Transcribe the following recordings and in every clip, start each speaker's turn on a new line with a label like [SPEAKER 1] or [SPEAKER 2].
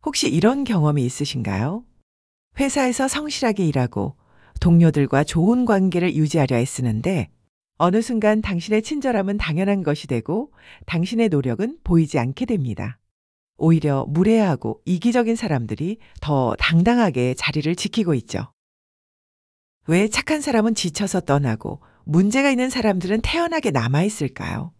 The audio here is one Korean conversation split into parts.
[SPEAKER 1] 혹시 이런 경험이 있으신가요? 회사에서 성실하게 일하고 동료들과 좋은 관계를 유지하려 애쓰는데 어느 순간 당신의 친절함은 당연한 것이 되고 당신의 노력은 보이지 않게 됩니다. 오히려 무례하고 이기적인 사람들이 더 당당하게 자리를 지키고 있죠. 왜 착한 사람은 지쳐서 떠나고 문제가 있는 사람들은 태연하게 남아있을까요?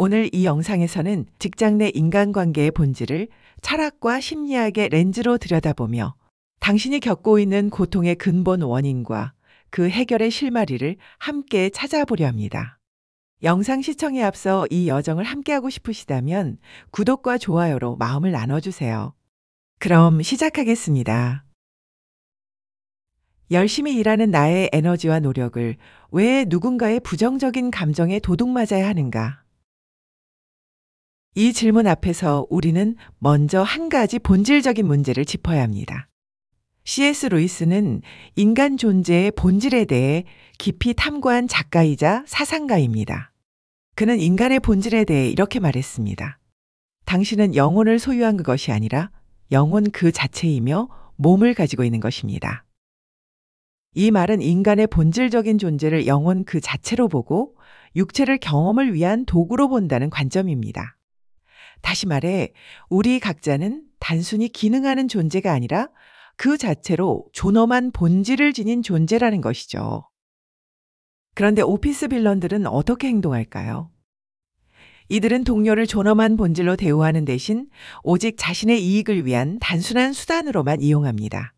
[SPEAKER 1] 오늘 이 영상에서는 직장 내 인간관계의 본질을 철학과 심리학의 렌즈로 들여다보며 당신이 겪고 있는 고통의 근본 원인과 그 해결의 실마리를 함께 찾아보려 합니다. 영상 시청에 앞서 이 여정을 함께하고 싶으시다면 구독과 좋아요로 마음을 나눠주세요. 그럼 시작하겠습니다. 열심히 일하는 나의 에너지와 노력을 왜 누군가의 부정적인 감정에 도둑맞아야 하는가? 이 질문 앞에서 우리는 먼저 한 가지 본질적인 문제를 짚어야 합니다. C.S. 루이스는 인간 존재의 본질에 대해 깊이 탐구한 작가이자 사상가입니다. 그는 인간의 본질에 대해 이렇게 말했습니다. 당신은 영혼을 소유한 것이 아니라 영혼 그 자체이며 몸을 가지고 있는 것입니다. 이 말은 인간의 본질적인 존재를 영혼 그 자체로 보고 육체를 경험을 위한 도구로 본다는 관점입니다. 다시 말해 우리 각자는 단순히 기능하는 존재가 아니라 그 자체로 존엄한 본질을 지닌 존재라는 것이죠. 그런데 오피스 빌런들은 어떻게 행동할까요? 이들은 동료를 존엄한 본질로 대우하는 대신 오직 자신의 이익을 위한 단순한 수단으로만 이용합니다.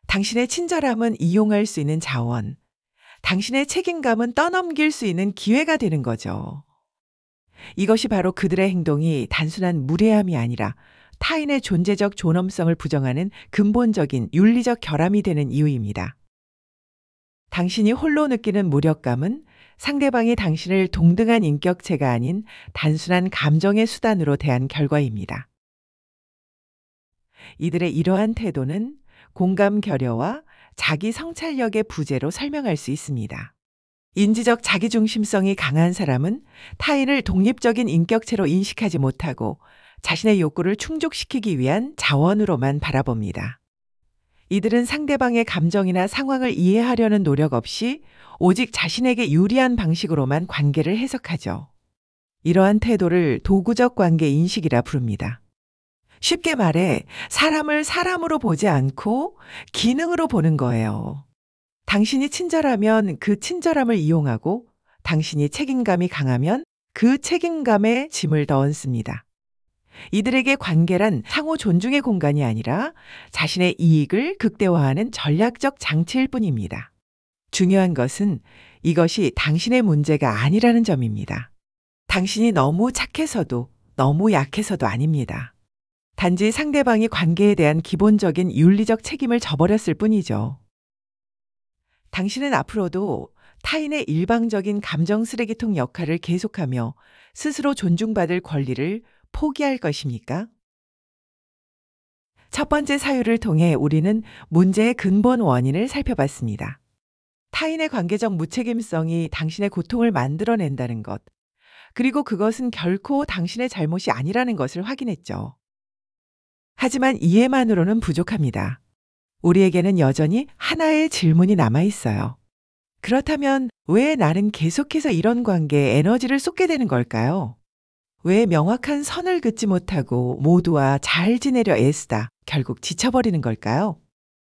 [SPEAKER 1] 당신의 친절함은 이용할 수 있는 자원, 당신의 책임감은 떠넘길 수 있는 기회가 되는 거죠. 이것이 바로 그들의 행동이 단순한 무례함이 아니라 타인의 존재적 존엄성을 부정하는 근본적인 윤리적 결함이 되는 이유입니다. 당신이 홀로 느끼는 무력감은 상대방이 당신을 동등한 인격체가 아닌 단순한 감정의 수단으로 대한 결과입니다. 이들의 이러한 태도는 공감 결여와 자기 성찰력의 부재로 설명할 수 있습니다. 인지적 자기중심성이 강한 사람은 타인을 독립적인 인격체로 인식하지 못하고 자신의 욕구를 충족시키기 위한 자원으로만 바라봅니다. 이들은 상대방의 감정이나 상황을 이해하려는 노력 없이 오직 자신에게 유리한 방식으로만 관계를 해석하죠. 이러한 태도를 도구적 관계 인식이라 부릅니다. 쉽게 말해 사람을 사람으로 보지 않고 기능으로 보는 거예요. 당신이 친절하면 그 친절함을 이용하고 당신이 책임감이 강하면 그 책임감에 짐을 더 얹습니다. 이들에게 관계란 상호 존중의 공간이 아니라 자신의 이익을 극대화하는 전략적 장치일 뿐입니다. 중요한 것은 이것이 당신의 문제가 아니라는 점입니다. 당신이 너무 착해서도 너무 약해서도 아닙니다. 단지 상대방이 관계에 대한 기본적인 윤리적 책임을 져버렸을 뿐이죠. 당신은 앞으로도 타인의 일방적인 감정 쓰레기통 역할을 계속하며 스스로 존중받을 권리를 포기할 것입니까? 첫 번째 사유를 통해 우리는 문제의 근본 원인을 살펴봤습니다. 타인의 관계적 무책임성이 당신의 고통을 만들어낸다는 것, 그리고 그것은 결코 당신의 잘못이 아니라는 것을 확인했죠. 하지만 이해만으로는 부족합니다. 우리에게는 여전히 하나의 질문이 남아 있어요. 그렇다면 왜 나는 계속해서 이런 관계에 에너지를 쏟게 되는 걸까요? 왜 명확한 선을 긋지 못하고 모두와 잘 지내려 애쓰다 결국 지쳐버리는 걸까요?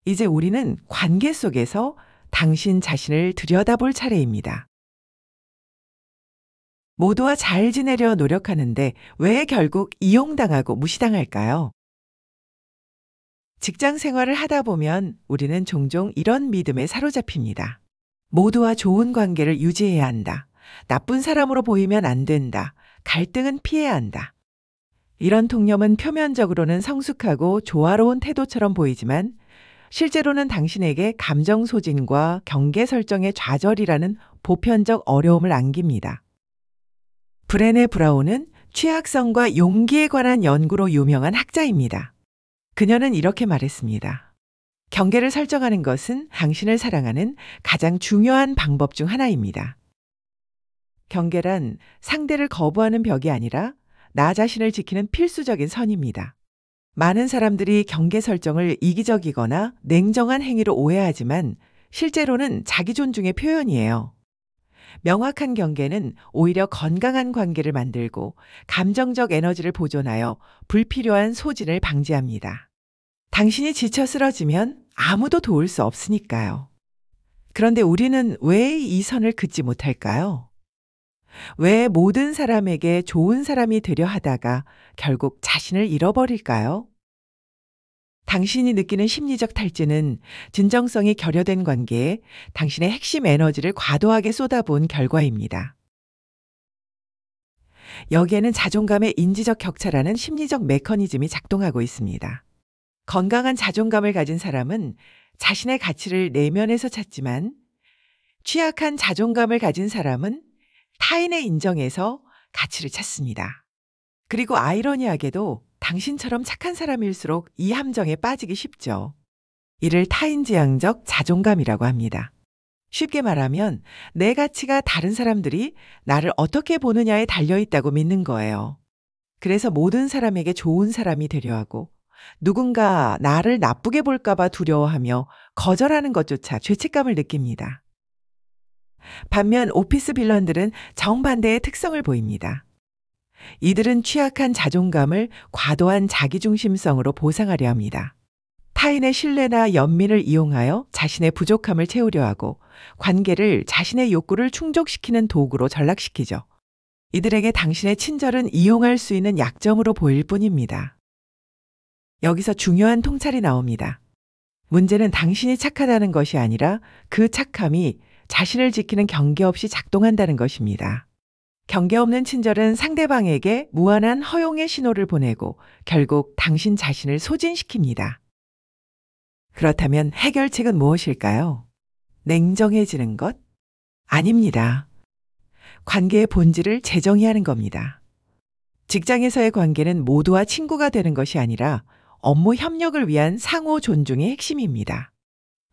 [SPEAKER 1] 이제 우리는 관계 속에서 당신 자신을 들여다볼 차례입니다. 모두와 잘 지내려 노력하는데 왜 결국 이용당하고 무시당할까요? 직장 생활을 하다 보면 우리는 종종 이런 믿음에 사로잡힙니다. 모두와 좋은 관계를 유지해야 한다. 나쁜 사람으로 보이면 안 된다. 갈등은 피해야 한다. 이런 통념은 표면적으로는 성숙하고 조화로운 태도처럼 보이지만 실제로는 당신에게 감정 소진과 경계 설정의 좌절이라는 보편적 어려움을 안깁니다. 브레네 브라운은 취약성과 용기에 관한 연구로 유명한 학자입니다. 그녀는 이렇게 말했습니다. 경계를 설정하는 것은 당신을 사랑하는 가장 중요한 방법 중 하나입니다. 경계란 상대를 거부하는 벽이 아니라 나 자신을 지키는 필수적인 선입니다. 많은 사람들이 경계 설정을 이기적이거나 냉정한 행위로 오해하지만 실제로는 자기 존중의 표현이에요. 명확한 경계는 오히려 건강한 관계를 만들고 감정적 에너지를 보존하여 불필요한 소진을 방지합니다. 당신이 지쳐 쓰러지면 아무도 도울 수 없으니까요. 그런데 우리는 왜 이 선을 긋지 못할까요? 왜 모든 사람에게 좋은 사람이 되려 하다가 결국 자신을 잃어버릴까요? 당신이 느끼는 심리적 탈진은 진정성이 결여된 관계에 당신의 핵심 에너지를 과도하게 쏟아부은 결과입니다. 여기에는 자존감의 인지적 격차라는 심리적 메커니즘이 작동하고 있습니다. 건강한 자존감을 가진 사람은 자신의 가치를 내면에서 찾지만 취약한 자존감을 가진 사람은 타인의 인정에서 가치를 찾습니다. 그리고 아이러니하게도 당신처럼 착한 사람일수록 이 함정에 빠지기 쉽죠. 이를 타인지향적 자존감이라고 합니다. 쉽게 말하면 내 가치가 다른 사람들이 나를 어떻게 보느냐에 달려있다고 믿는 거예요. 그래서 모든 사람에게 좋은 사람이 되려 하고 누군가 나를 나쁘게 볼까봐 두려워하며 거절하는 것조차 죄책감을 느낍니다. 반면 오피스 빌런들은 정반대의 특성을 보입니다. 이들은 취약한 자존감을 과도한 자기중심성으로 보상하려 합니다. 타인의 신뢰나 연민을 이용하여 자신의 부족함을 채우려 하고 관계를 자신의 욕구를 충족시키는 도구로 전락시키죠. 이들에게 당신의 친절은 이용할 수 있는 약점으로 보일 뿐입니다. 여기서 중요한 통찰이 나옵니다. 문제는 당신이 착하다는 것이 아니라 그 착함이 자신을 지키는 경계 없이 작동한다는 것입니다. 경계 없는 친절은 상대방에게 무한한 허용의 신호를 보내고 결국 당신 자신을 소진시킵니다. 그렇다면 해결책은 무엇일까요? 냉정해지는 것? 아닙니다. 관계의 본질을 재정의하는 겁니다. 직장에서의 관계는 모두와 친구가 되는 것이 아니라 업무 협력을 위한 상호 존중의 핵심입니다.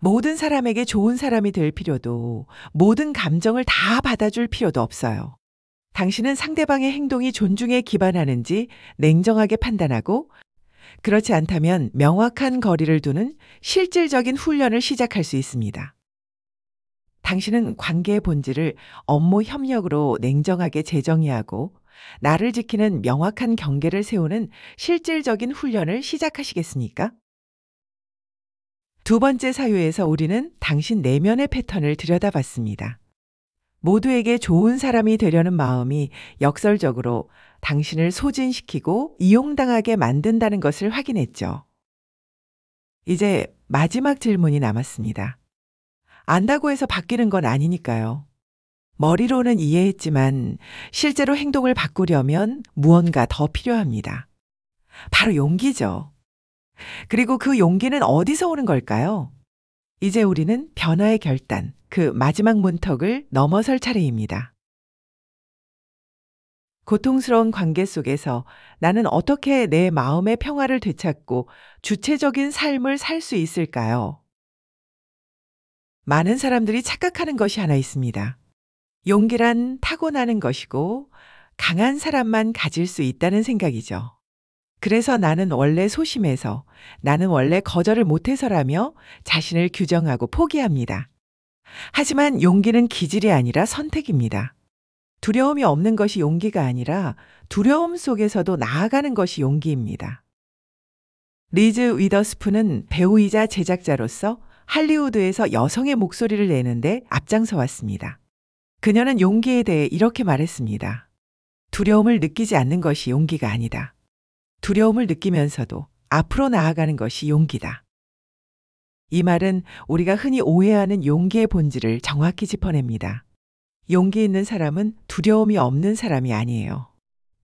[SPEAKER 1] 모든 사람에게 좋은 사람이 될 필요도 모든 감정을 다 받아줄 필요도 없어요. 당신은 상대방의 행동이 존중에 기반하는지 냉정하게 판단하고 그렇지 않다면 명확한 거리를 두는 실질적인 훈련을 시작할 수 있습니다. 당신은 관계의 본질을 업무 협력으로 냉정하게 재정의하고 나를 지키는 명확한 경계를 세우는 실질적인 훈련을 시작하시겠습니까? 두 번째 사유에서 우리는 당신 내면의 패턴을 들여다봤습니다. 모두에게 좋은 사람이 되려는 마음이 역설적으로 당신을 소진시키고 이용당하게 만든다는 것을 확인했죠. 이제 마지막 질문이 남았습니다. 안다고 해서 바뀌는 건 아니니까요. 머리로는 이해했지만 실제로 행동을 바꾸려면 무언가 더 필요합니다. 바로 용기죠. 그리고 그 용기는 어디서 오는 걸까요? 이제 우리는 변화의 결단, 그 마지막 문턱을 넘어설 차례입니다. 고통스러운 관계 속에서 나는 어떻게 내 마음의 평화를 되찾고 주체적인 삶을 살 수 있을까요? 많은 사람들이 착각하는 것이 하나 있습니다. 용기란 타고나는 것이고 강한 사람만 가질 수 있다는 생각이죠. 그래서 나는 원래 소심해서, 나는 원래 거절을 못해서라며 자신을 규정하고 포기합니다. 하지만 용기는 기질이 아니라 선택입니다. 두려움이 없는 것이 용기가 아니라 두려움 속에서도 나아가는 것이 용기입니다. 리즈 위더스푼은 배우이자 제작자로서 할리우드에서 여성의 목소리를 내는데 앞장서 왔습니다. 그녀는 용기에 대해 이렇게 말했습니다. 두려움을 느끼지 않는 것이 용기가 아니다. 두려움을 느끼면서도 앞으로 나아가는 것이 용기다. 이 말은 우리가 흔히 오해하는 용기의 본질을 정확히 짚어냅니다. 용기 있는 사람은 두려움이 없는 사람이 아니에요.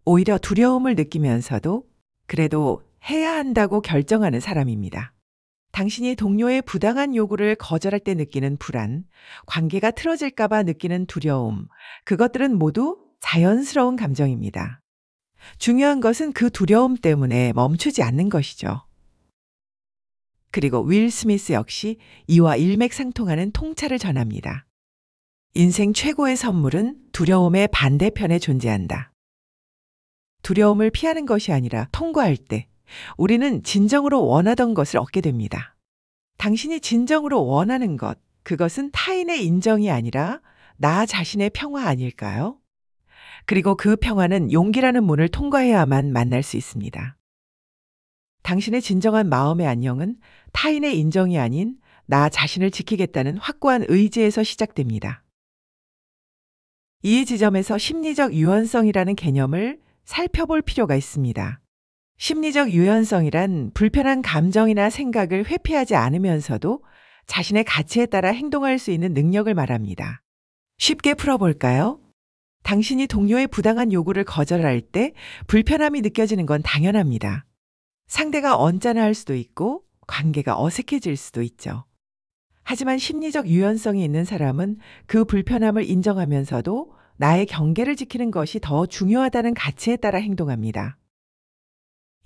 [SPEAKER 1] 오히려 두려움을 느끼면서도 그래도 해야 한다고 결정하는 사람입니다. 당신이 동료의 부당한 요구를 거절할 때 느끼는 불안, 관계가 틀어질까봐 느끼는 두려움, 그것들은 모두 자연스러운 감정입니다. 중요한 것은 그 두려움 때문에 멈추지 않는 것이죠. 그리고 윌 스미스 역시 이와 일맥상통하는 통찰을 전합니다. 인생 최고의 선물은 두려움의 반대편에 존재한다. 두려움을 피하는 것이 아니라 통과할 때 우리는 진정으로 원하던 것을 얻게 됩니다. 당신이 진정으로 원하는 것, 그것은 타인의 인정이 아니라 나 자신의 평화 아닐까요? 그리고 그 평화는 용기라는 문을 통과해야만 만날 수 있습니다. 당신의 진정한 마음의 안녕은 타인의 인정이 아닌 나 자신을 지키겠다는 확고한 의지에서 시작됩니다. 이 지점에서 심리적 유연성이라는 개념을 살펴볼 필요가 있습니다. 심리적 유연성이란 불편한 감정이나 생각을 회피하지 않으면서도 자신의 가치에 따라 행동할 수 있는 능력을 말합니다. 쉽게 풀어볼까요? 당신이 동료의 부당한 요구를 거절할 때 불편함이 느껴지는 건 당연합니다. 상대가 언짢아할 수도 있고 관계가 어색해질 수도 있죠. 하지만 심리적 유연성이 있는 사람은 그 불편함을 인정하면서도 나의 경계를 지키는 것이 더 중요하다는 가치에 따라 행동합니다.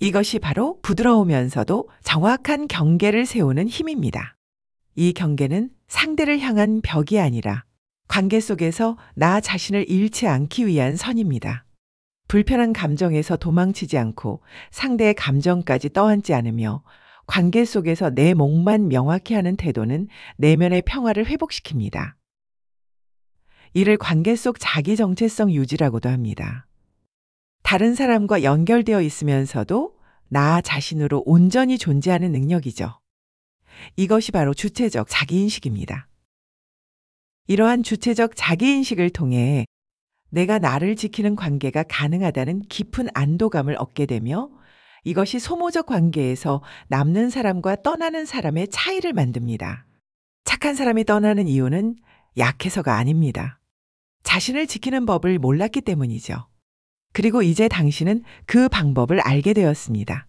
[SPEAKER 1] 이것이 바로 부드러우면서도 정확한 경계를 세우는 힘입니다. 이 경계는 상대를 향한 벽이 아니라 관계 속에서 나 자신을 잃지 않기 위한 선입니다. 불편한 감정에서 도망치지 않고 상대의 감정까지 떠안지 않으며 관계 속에서 내 몫만 명확히 하는 태도는 내면의 평화를 회복시킵니다. 이를 관계 속 자기 정체성 유지라고도 합니다. 다른 사람과 연결되어 있으면서도 나 자신으로 온전히 존재하는 능력이죠. 이것이 바로 주체적 자기인식입니다. 이러한 주체적 자기인식을 통해 내가 나를 지키는 관계가 가능하다는 깊은 안도감을 얻게 되며 이것이 소모적 관계에서 남는 사람과 떠나는 사람의 차이를 만듭니다. 착한 사람이 떠나는 이유는 약해서가 아닙니다. 자신을 지키는 법을 몰랐기 때문이죠. 그리고 이제 당신은 그 방법을 알게 되었습니다.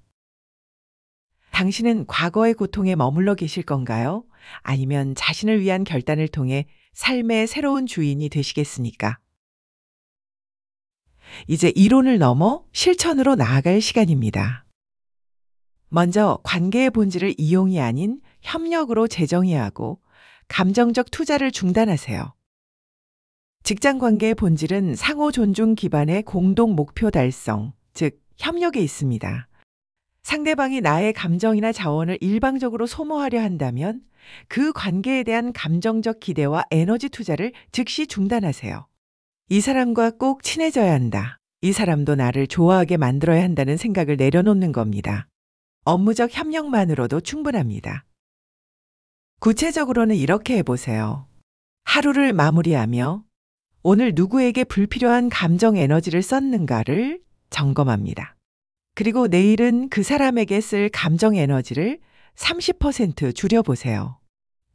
[SPEAKER 1] 당신은 과거의 고통에 머물러 계실 건가요? 아니면 자신을 위한 결단을 통해 삶의 새로운 주인이 되시겠습니까? 이제 이론을 넘어 실천으로 나아갈 시간입니다. 먼저 관계의 본질을 이용이 아닌 협력으로 재정의하고 감정적 투자를 중단하세요. 직장 관계의 본질은 상호 존중 기반의 공동 목표 달성, 즉 협력에 있습니다. 상대방이 나의 감정이나 자원을 일방적으로 소모하려 한다면 그 관계에 대한 감정적 기대와 에너지 투자를 즉시 중단하세요. 이 사람과 꼭 친해져야 한다. 이 사람도 나를 좋아하게 만들어야 한다는 생각을 내려놓는 겁니다. 업무적 협력만으로도 충분합니다. 구체적으로는 이렇게 해보세요. 하루를 마무리하며 오늘 누구에게 불필요한 감정 에너지를 썼는가를 점검합니다. 그리고 내일은 그 사람에게 쓸 감정 에너지를 30% 줄여보세요.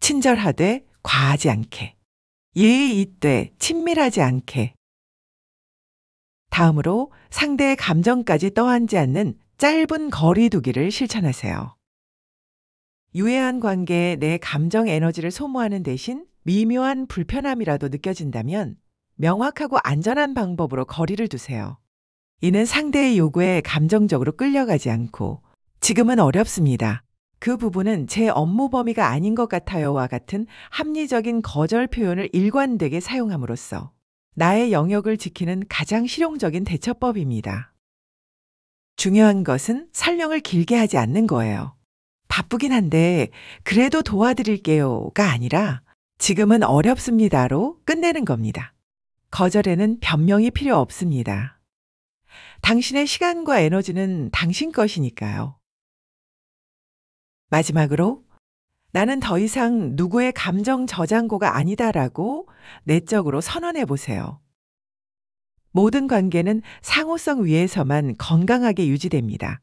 [SPEAKER 1] 친절하되 과하지 않게. 예의 있되 친밀하지 않게. 다음으로 상대의 감정까지 떠안지 않는 짧은 거리 두기를 실천하세요. 유해한 관계에 내 감정 에너지를 소모하는 대신 미묘한 불편함이라도 느껴진다면 명확하고 안전한 방법으로 거리를 두세요. 이는 상대의 요구에 감정적으로 끌려가지 않고 지금은 어렵습니다. 그 부분은 제 업무 범위가 아닌 것 같아요와 같은 합리적인 거절 표현을 일관되게 사용함으로써 나의 영역을 지키는 가장 실용적인 대처법입니다. 중요한 것은 설명을 길게 하지 않는 거예요. 바쁘긴 한데 그래도 도와드릴게요가 아니라 지금은 어렵습니다로 끝내는 겁니다. 거절에는 변명이 필요 없습니다. 당신의 시간과 에너지는 당신 것이니까요. 마지막으로 나는 더 이상 누구의 감정 저장고가 아니다라고 내적으로 선언해 보세요. 모든 관계는 상호성 위에서만 건강하게 유지됩니다.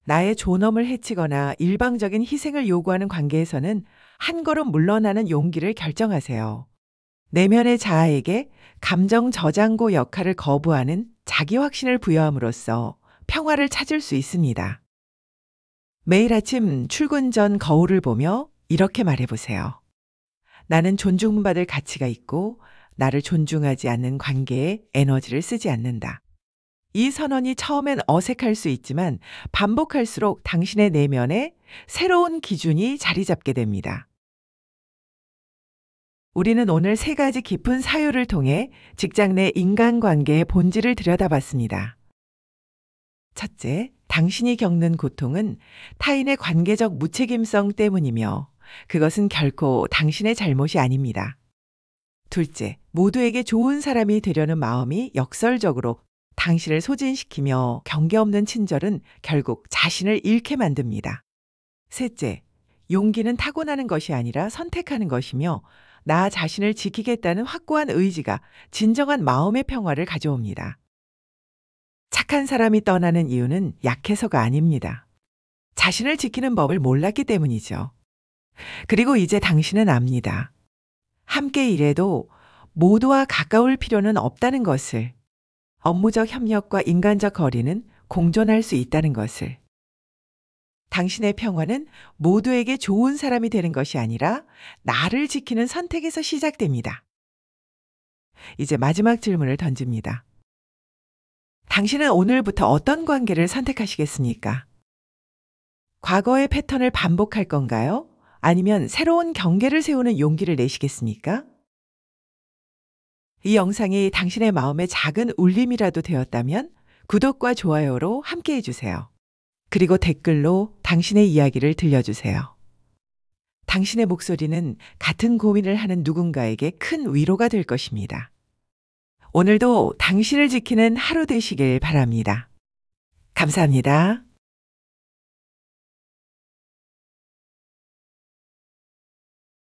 [SPEAKER 1] 나의 존엄을 해치거나 일방적인 희생을 요구하는 관계에서는 한 걸음 물러나는 용기를 결정하세요. 내면의 자아에게 감정 저장고 역할을 거부하는 자기 확신을 부여함으로써 평화를 찾을 수 있습니다. 매일 아침 출근 전 거울을 보며 이렇게 말해보세요. 나는 존중받을 가치가 있고 나를 존중하지 않는 관계에 에너지를 쓰지 않는다. 이 선언이 처음엔 어색할 수 있지만 반복할수록 당신의 내면에 새로운 기준이 자리 잡게 됩니다. 우리는 오늘 3가지 깊은 사유를 통해 직장 내 인간관계의 본질을 들여다봤습니다. 첫째, 당신이 겪는 고통은 타인의 관계적 무책임성 때문이며 그것은 결코 당신의 잘못이 아닙니다. 둘째, 모두에게 좋은 사람이 되려는 마음이 역설적으로 당신을 소진시키며 경계 없는 친절은 결국 자신을 잃게 만듭니다. 셋째, 용기는 타고나는 것이 아니라 선택하는 것이며 나 자신을 지키겠다는 확고한 의지가 진정한 마음의 평화를 가져옵니다. 착한 사람이 떠나는 이유는 약해서가 아닙니다. 자신을 지키는 법을 몰랐기 때문이죠. 그리고 이제 당신은 압니다. 함께 일해도 모두와 가까울 필요는 없다는 것을, 업무적 협력과 인간적 거리는 공존할 수 있다는 것을. 당신의 평화는 모두에게 좋은 사람이 되는 것이 아니라 나를 지키는 선택에서 시작됩니다. 이제 마지막 질문을 던집니다. 당신은 오늘부터 어떤 관계를 선택하시겠습니까? 과거의 패턴을 반복할 건가요? 아니면 새로운 경계를 세우는 용기를 내시겠습니까? 이 영상이 당신의 마음에 작은 울림이라도 되었다면 구독과 좋아요로 함께 해주세요. 그리고 댓글로 당신의 이야기를 들려주세요. 당신의 목소리는 같은 고민을 하는 누군가에게 큰 위로가 될 것입니다. 오늘도 당신을 지키는 하루 되시길 바랍니다. 감사합니다.